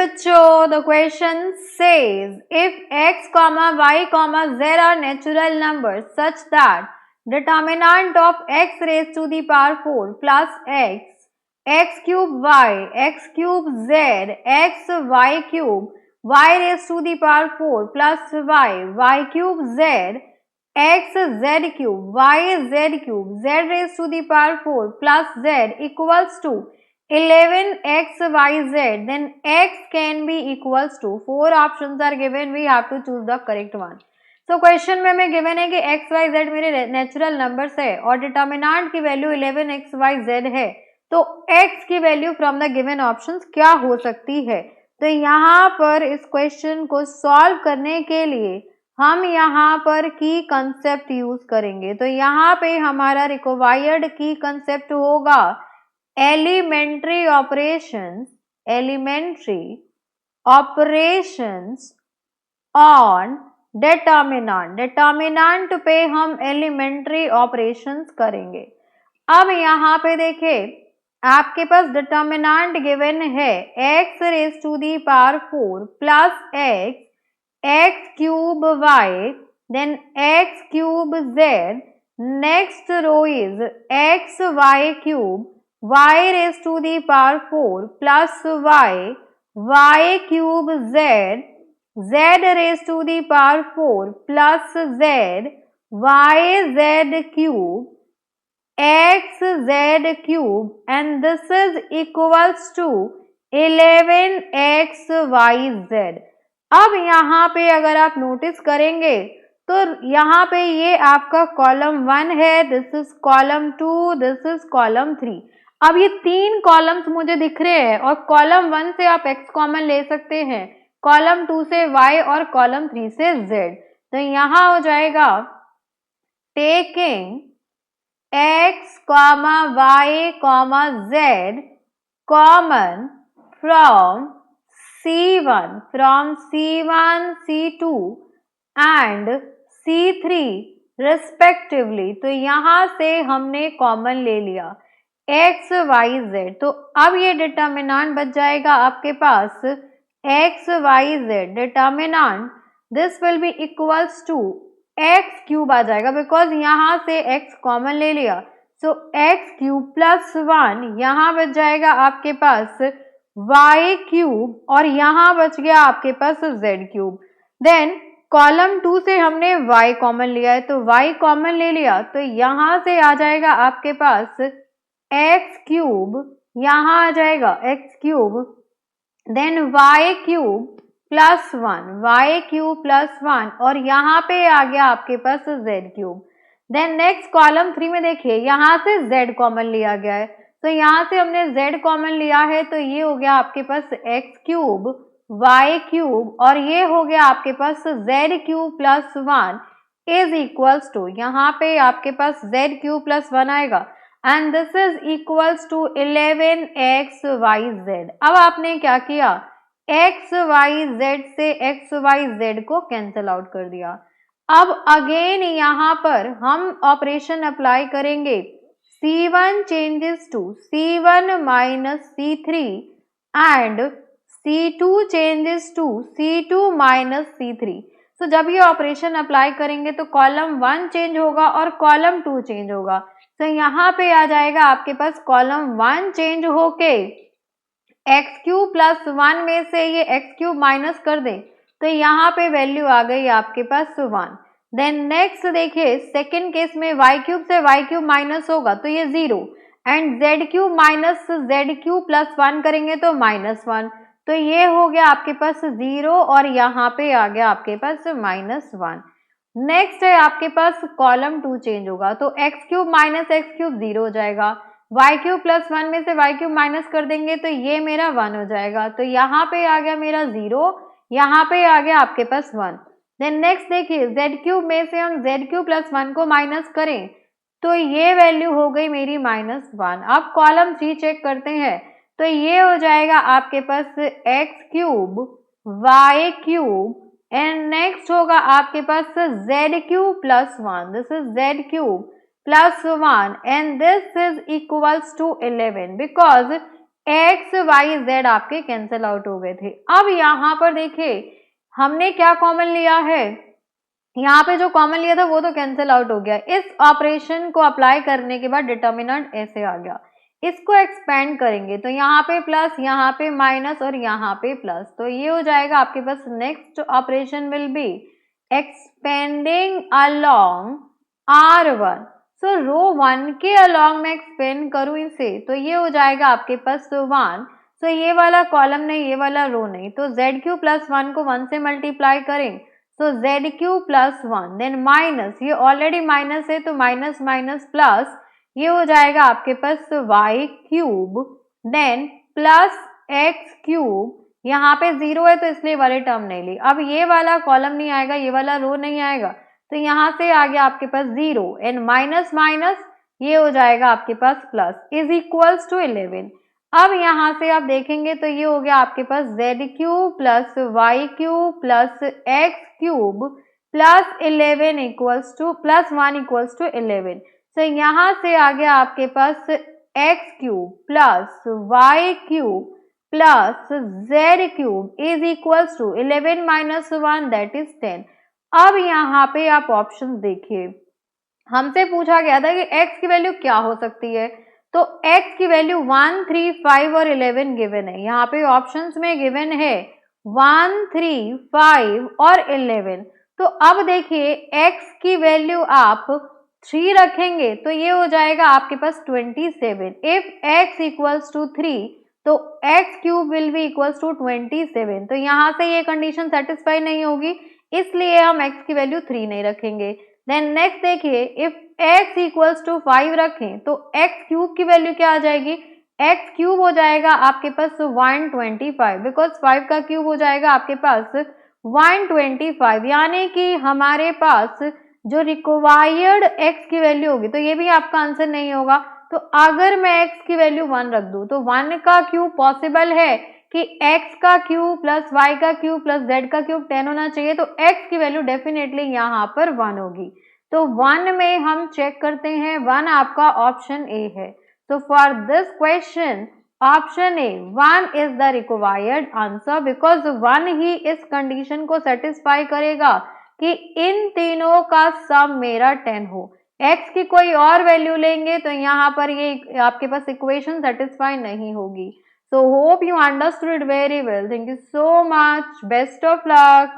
बच्चों, the question says if x, y, z are natural numbers such that determinant of x raised to the power 4 plus x cube y, x cube z, x y cube, y raised to the power 4 plus y cube z, x z cube, y z cube, z raised to the power 4 plus z equals to 11xyz, then x can be equals to 4 options are given, we have to choose the correct one. So question में हमें given है कि x y z मेरे natural numbers है और determinant की value 11xyz है, तो x की value from the given options क्या हो सकती है। तो यहाँ पर इस क्वेश्चन को सॉल्व करने के लिए हम यहाँ पर की कंसेप्ट यूज करेंगे। तो यहाँ पे हमारा रिक्वायर्ड की कंसेप्ट होगा elementary operations on determinant पे हम elementary operations करेंगे। अब यहाँ पे देखें, आपके पास डिटर्मिनेंट गिवन है x raise to the power 4 plus x cube y, then x cube z, next row is x y cube, y raised to the power 4 plus y cube z, z raised to the power 4 plus z, y z cube, x z cube, and this is equals to 11x y z। अब यहाँ पे अगर आप notice करेंगे तो यहाँ पे ये आपका कॉलम 1 है, this is column 2, this is column 3। अब ये 3 कॉलम्स मुझे दिख रहे हैं और कॉलम 1 से आप x कॉमन ले सकते हैं, कॉलम 2 से y और कॉलम 3 से z। तो यहाँ हो जाएगा taking x, y, z common from C1, C2 and C3 respectively. तो यहाँ से हमने कॉमन ले लिया x, y, z। तो अब ये डिटर्मिनेंट बच जाएगा आपके पास x, y, z। Determinant this will be equals to x cube आ जाएगा, बिकॉज यहाँ से x कॉमन ले लिया। सो x क्यूब प्लस 1, यहाँ बच जाएगा आपके पास y क्यूब और यहाँ बच गया आपके पास z क्यूब। देन कॉलम 2 से हमने y कॉमन लिया है, तो y कॉमन ले लिया, तो यहाँ से आ जाएगा आपके पास x क्यूब, यहाँ आ जाएगा x cube, then y cube plus 1, y cube plus 1 और यहाँ पे आ गया आपके पास z cube. Then next column 3 में देखिए, यहाँ से z कॉमन लिया गया है, तो यहाँ से हमने z कॉमन लिया है, तो ये हो गया आपके पास x क्यूब, y क्यूब और ये हो गया आपके पास z cube plus 1 is equals to, यहाँ पे आपके पास z क्यूब प्लस 1 आएगा and this is equals to 11xyz। अब आपने क्या किया, xyz से xyz को कैंसिल आउट कर दिया। अब अगेन यहाँ पर हम ऑपरेशन अप्लाई करेंगे, C1 changes to C1 minus C3 and C2 changes to C2 minus C3। तो जब ये ऑपरेशन अप्लाई करेंगे तो कॉलम 1 चेंज होगा और कॉलम 2 चेंज होगा। तो यहाँ पे आ जाएगा आपके पास कॉलम 1 चेंज होके x क्यूब प्लस 1 में से ये x क्यूब माइनस कर दें, तो यहाँ पे वैल्यू आ गई आपके पास 1। देन नेक्स्ट देखिए, सेकेंड केस में y क्यूब से y क्यूब माइनस होगा तो ये 0 and z cube minus z cube plus 1 करेंगे तो -1, तो ये हो गया आपके पास 0 और यहाँ पे आ गया आपके पास -1। नेक्स्ट है आपके पास कॉलम 2 चेंज होगा, तो x cube minus x cube 0 हो जाएगा, y क्यूब प्लस 1 में से y क्यूब माइनस कर देंगे तो ये मेरा 1 हो जाएगा, तो यहाँ पे आ गया मेरा 0, यहाँ पे आ गया आपके पास 1। देन नेक्स्ट देखिए, z क्यूब में से हम z क्यूब प्लस 1 को माइनस करें तो ये वैल्यू हो गई मेरी -1। अब कॉलम 3 चेक करते हैं, तो ये हो जाएगा आपके पास x cube, y cube and next होगा आपके पास z cube plus 1, this is z cube plus 1 and this is equals to 11 because X Y Z आपके कैंसिल आउट हो गए थे। अब यहाँ पर देखिए हमने क्या कॉमन लिया है, यहाँ पे जो कॉमन लिया था वो तो कैंसिल आउट हो गया। इस ऑपरेशन को अप्लाई करने के बाद डिटर्मिनेंट ऐसे आ गया। इसको एक्सपेंड करेंगे तो यहाँ पे प्लस, यहाँ पे माइनस और यहाँ पे प्लस, तो ये हो जाएगा आपके पास next operation will be expanding along R1। So row 1 के अलोंग में एक्सपेंड करूं इसे तो ये हो जाएगा आपके पास 1। सो ये वाला कॉलम नहीं, ये वाला रो नहीं, तो ZQ प्लस 1 को 1 से मल्टीप्लाई करें तो ZQ प्लस 1, देन माइनस, ये ऑलरेडी माइनस है तो माइनस माइनस प्लस, ये हो जाएगा आपके पास y cube, then plus x cube, यहाँ पे 0 है तो इसलिए वाले टर्म नहीं ली। अब ये वाला कॉलम नहीं आएगा, ये वाला रो नहीं आएगा, तो यहाँ से आ गया आपके पास 0 एंड माइनस माइनस, ये हो जाएगा आपके पास प्लस, इज इक्वल्स टू 11। अब यहाँ से आप देखेंगे तो ये हो गया आपके पास Z cube plus Y cube plus X cube plus 11 equals to plus 1 equals to 11। तो यहाँ से आ गया आपके पास X cube plus Y cube plus Z cube is equals to 11 minus 1 that is 10। अब यहाँ पे आप ऑप्शन देखिए, हमसे पूछा गया था कि x की वैल्यू क्या हो सकती है, तो x की वैल्यू 1, 3, 5 और 11 गिवन है। यहाँ पे ऑप्शंस में गिवन है 1, 3, 5 और 11। तो अब देखिए x की वैल्यू आप 3 रखेंगे तो ये हो जाएगा आपके पास 27। इफ x इक्वल्स टू 3 तो x cube will be equals to 27। तो यहाँ से ये कंडीशन सेटिस्फाई नहीं होगी, इसलिए हम x की वैल्यू 3 नहीं रखेंगे। देन नेक्स्ट देखिए, इफ x इक्वल्स टू 5 रखें तो x क्यूब की वैल्यू क्या आ जाएगी, x क्यूब हो जाएगा आपके पास 125, बिकॉज 5 का क्यूब हो जाएगा आपके पास 125, यानी कि हमारे पास जो रिक्वायर्ड x की वैल्यू होगी, तो ये भी आपका आंसर नहीं होगा। तो अगर मैं x की वैल्यू 1 रख दूं तो 1 का क्यूब पॉसिबल है कि x का क्यूब प्लस y का क्यूब प्लस z का क्यूब 10 होना चाहिए, तो x की वैल्यू डेफिनेटली यहाँ पर 1 होगी। तो 1 में हम चेक करते हैं, 1 आपका ऑप्शन ए है। तो for this question option A 1 is the required answer, because 1 ही इस कंडीशन को सेटिस्फाई करेगा कि इन तीनों का सम मेरा 10 हो। x की कोई और वैल्यू लेंगे तो यहाँ पर ये आपके पास इक्वेशन सेटिस्फाई नहीं होगी। So hope you understood very well. Thank you so much. Best of luck.